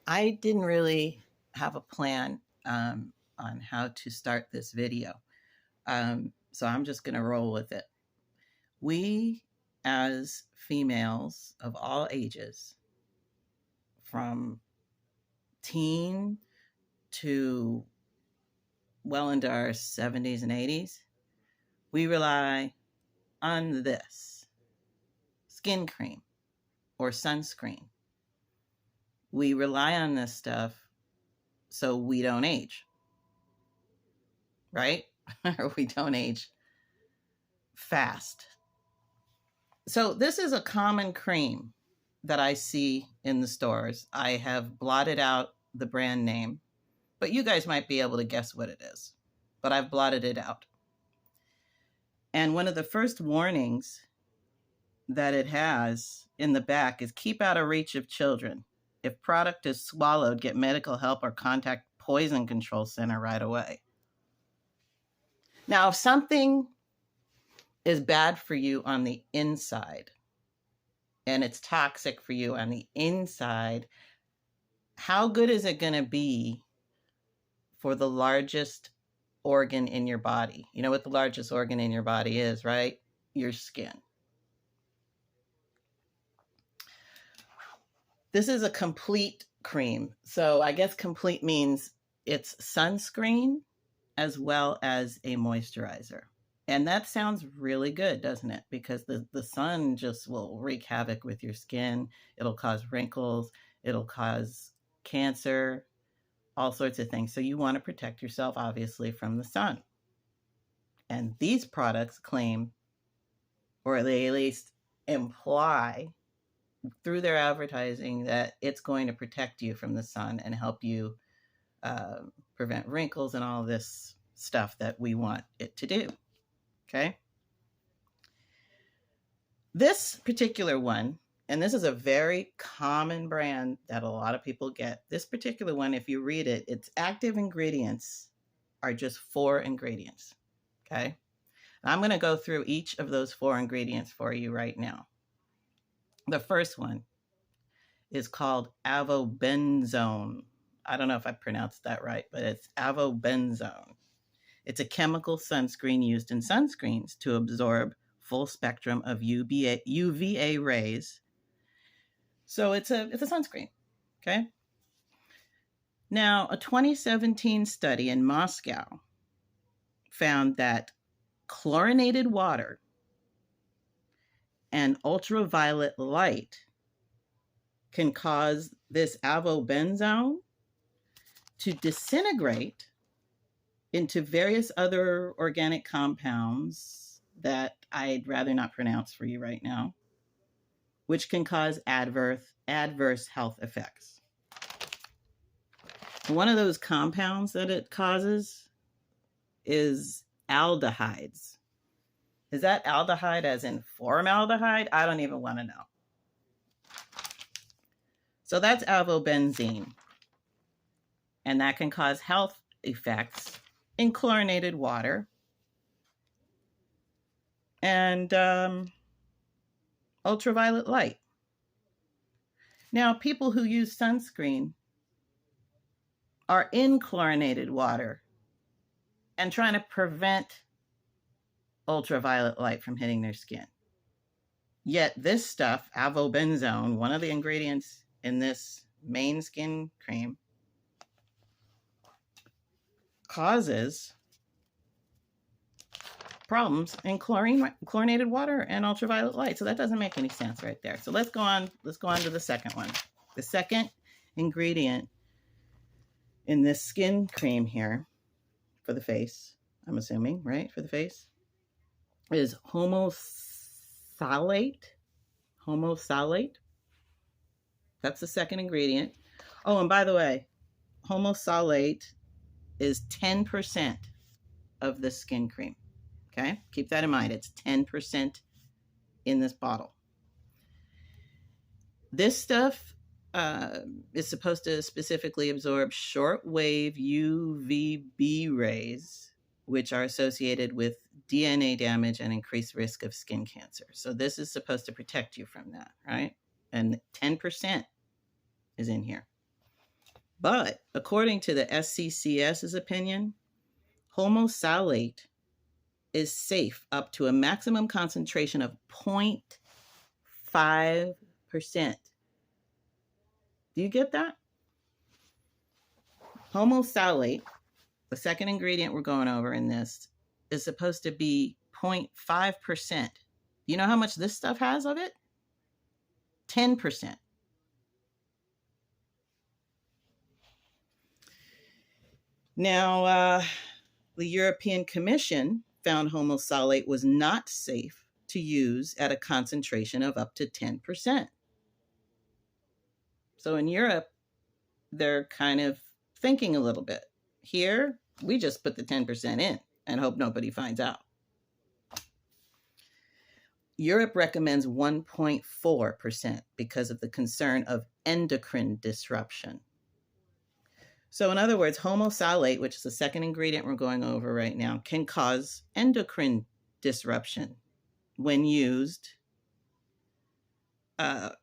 I didn't really have a plan on how to start this video. So I'm just going to roll with it. We, as females of all ages, from teen to well into our 70s and 80s, we rely on this skin cream or sunscreen. We rely on this stuff so we don't age, right? Or we don't age fast. So this is a common cream that I see in the stores. I have blotted out the brand name, but you guys might be able to guess what it is. But I've blotted it out. And one of the first warnings that it has in the back is keep out of reach of children. If product is swallowed, get medical help or contact Poison Control Center right away. Now, if something is bad for you on the inside and it's toxic for you on the inside, how good is it going to be for the largest organ in your body? You know what the largest organ in your body is, right? Your skin. This is a complete cream. So I guess complete means it's sunscreen as well as a moisturizer. And that sounds really good, doesn't it? Because the sun just will wreak havoc with your skin. It'll cause wrinkles. It'll cause cancer, all sorts of things. So you want to protect yourself, obviously, from the sun. And these products claim, or they at least imply through their advertising, that it's going to protect you from the sun and help you prevent wrinkles and all this stuff that we want it to do. Okay. This particular one, and this is a very common brand that a lot of people get. This particular one, if you read it, its active ingredients are just 4 ingredients. Okay. And I'm going to go through each of those 4 ingredients for you right now. The first one is called Avobenzone. I don't know if I pronounced that right, but it's Avobenzone. It's a chemical sunscreen used in sunscreens to absorb full spectrum of UVA rays. So it's a sunscreen, okay? Now, a 2017 study in Moscow found that chlorinated water and ultraviolet light can cause this avobenzone to disintegrate into various other organic compounds that I'd rather not pronounce for you right now, which can cause adverse health effects. One of those compounds that it causes is aldehydes. Is that aldehyde as in formaldehyde? I don't even want to know. So that's avobenzene. And that can cause health effects in chlorinated water and ultraviolet light. Now, people who use sunscreen are in chlorinated water and trying to prevent ultraviolet light from hitting their skin. Yet this stuff, avobenzone, one of the ingredients in this main skin cream, causes problems in chlorinated water and ultraviolet light. So that doesn't make any sense right there. So let's go on to the second one. The second ingredient in this skin cream here for the face, I'm assuming, right, for the face, is Homosalate. Homosalate. That's the second ingredient. Oh, and by the way, Homosalate is 10% of the skin cream. Okay, keep that in mind. It's 10% in this bottle. This stuff is supposed to specifically absorb shortwave UVB rays, which are associated with DNA damage and increased risk of skin cancer. So this is supposed to protect you from that, right? And 10% is in here. But according to the SCCS's opinion, homosalate is safe up to a maximum concentration of 0.5%. Do you get that? Homosalate, the second ingredient we're going over in this, is supposed to be 0.5%. You know how much this stuff has of it? 10%. Now, the European Commission found homosalate was not safe to use at a concentration of up to 10%. So in Europe, they're kind of thinking a little bit. Here, we just put the 10% in and hope nobody finds out. Europe recommends 1.4% because of the concern of endocrine disruption. So in other words, homosalate, which is the second ingredient we're going over right now, can cause endocrine disruption when used at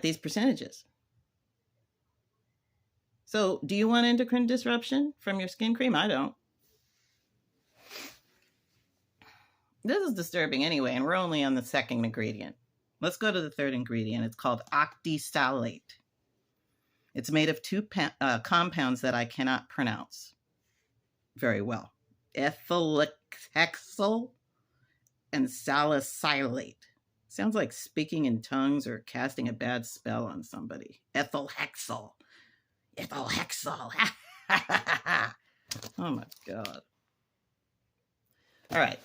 these percentages. So do you want endocrine disruption from your skin cream? I don't. This is disturbing anyway, and we're only on the second ingredient. Let's go to the third ingredient. It's called Octocrylene. It's made of two compounds that I cannot pronounce very well. Ethyl and salicylate. Sounds like speaking in tongues or casting a bad spell on somebody. Ethylhexyl. Oh my God. All right.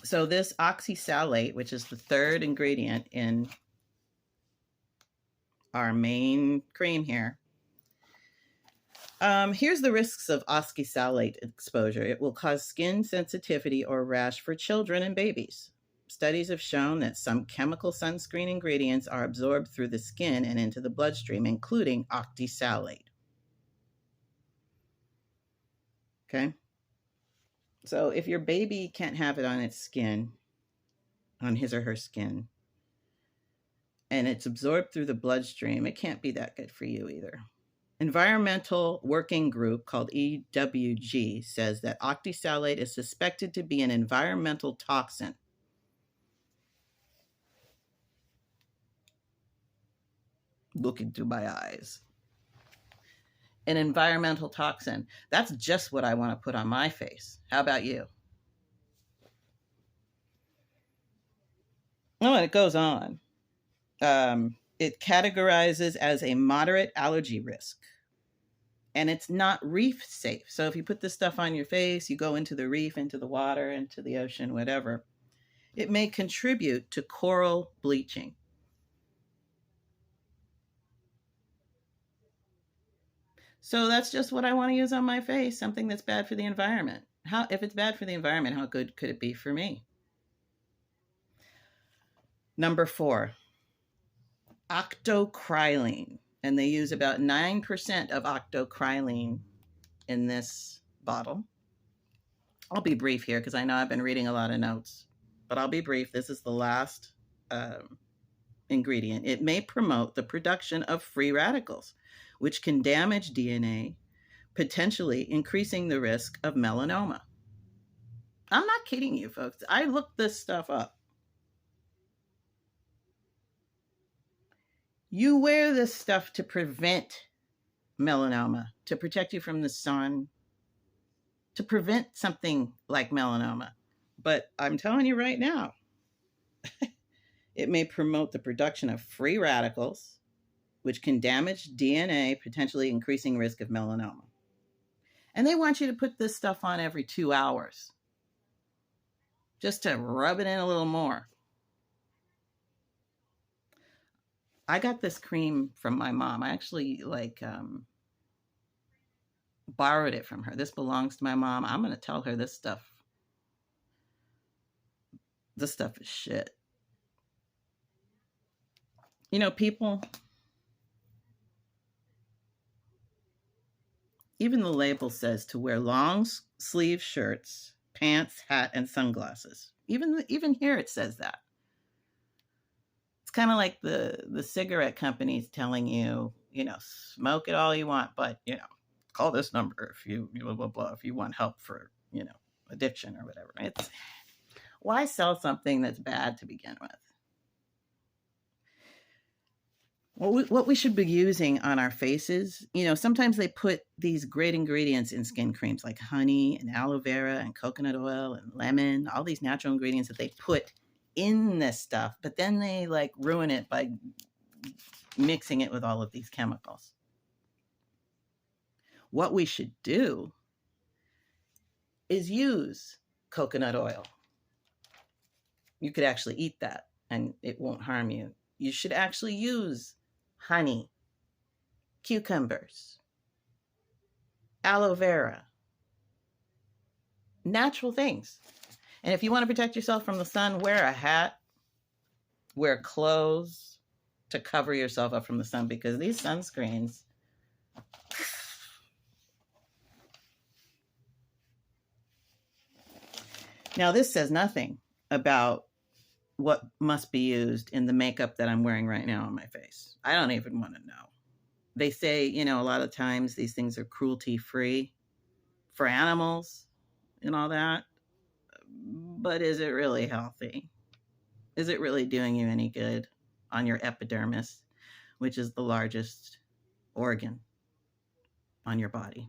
So this oxysalate, which is the third ingredient in our main cream here. Here's the risks of oxysalate exposure. It will cause skin sensitivity or rash for children and babies. Studies have shown that some chemical sunscreen ingredients are absorbed through the skin and into the bloodstream, including oxysalate. Okay? So if your baby can't have it on its skin, on his or her skin, and it's absorbed through the bloodstream, it can't be that good for you either. Environmental Working Group called EWG says that oxysalate is suspected to be an environmental toxin. Look into my eyes. An environmental toxin. That's just what I want to put on my face. How about you? Oh, and it goes on. It categorizes as a moderate allergy risk. And it's not reef safe. So if you put this stuff on your face, you go into the reef, into the water, into the ocean, whatever, it may contribute to coral bleaching. So that's just what I want to use on my face, something that's bad for the environment. If it's bad for the environment, how good could it be for me? Number 4, Octocrylene. And they use about 9% of octocrylene in this bottle. I'll be brief here because I know I've been reading a lot of notes, but I'll be brief. This is the last ingredient. It may promote the production of free radicals, which can damage DNA, potentially increasing the risk of melanoma. I'm not kidding you, folks. I looked this stuff up. You wear this stuff to prevent melanoma, to protect you from the sun, to prevent something like melanoma. But I'm telling you right now, it may promote the production of free radicals, which can damage DNA, potentially increasing risk of melanoma. And they want you to put this stuff on every 2 hours, just to rub it in a little more. I got this cream from my mom. I actually borrowed it from her. This belongs to my mom. I'm going to tell her this stuff is shit. You know, people, even the label says to wear long sleeve shirts, pants, hat, and sunglasses. Even here it says that. kind of like the cigarette companies telling you, smoke it all you want, but, call this number if you blah, blah, blah, if you want help for, addiction or whatever. It's why sell something that's bad to begin with? What we should be using on our faces, sometimes they put these great ingredients in skin creams like honey and aloe vera and coconut oil and lemon, all these natural ingredients that they put in this stuff, but then they like ruin it by mixing it with all of these chemicals. What we should do is use coconut oil. You could actually eat that and it won't harm you. You should actually use honey, cucumbers, aloe vera, natural things. And if you want to protect yourself from the sun, wear a hat, wear clothes to cover yourself up from the sun, because these sunscreens, now this says nothing about what must be used in the makeup that I'm wearing right now on my face. I don't even want to know. They say, a lot of times these things are cruelty-free for animals and all that. But is it really healthy? Is it really doing you any good on your epidermis, which is the largest organ on your body?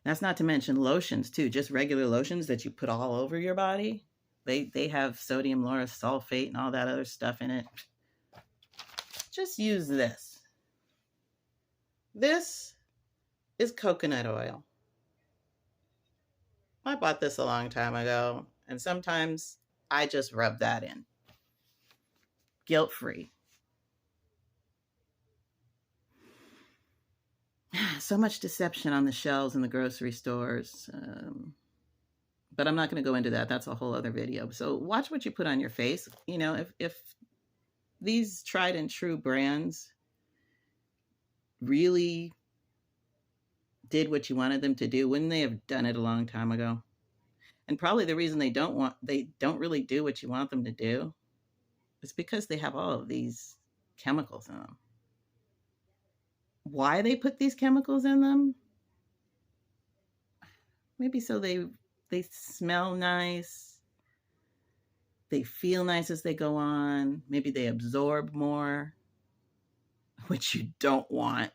That's not to mention lotions too, just regular lotions that you put all over your body. They have sodium lauryl sulfate and all that other stuff in it. Just use this. This is coconut oil. I bought this a long time ago, and sometimes I just rub that in. Guilt-free. So much deception on the shelves in the grocery stores. But I'm not going to go into that. That's a whole other video. So watch what you put on your face. If these tried and true brands really did what you wanted them to do, wouldn't they have done it a long time ago? And probably the reason they don't really do what you want them to do is because they have all of these chemicals in them. Why they put these chemicals in them? Maybe so they smell nice. They feel nice as they go on. Maybe they absorb more, which you don't want.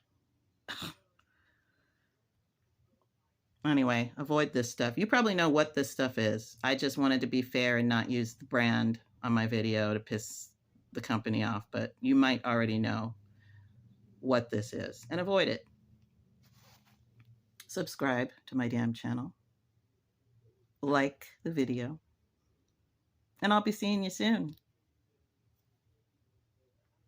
Anyway, avoid this stuff. You probably know what this stuff is. I just wanted to be fair and not use the brand on my video to piss the company off, but you might already know what this is and avoid it. Subscribe to my damn channel. Like the video. And I'll be seeing you soon.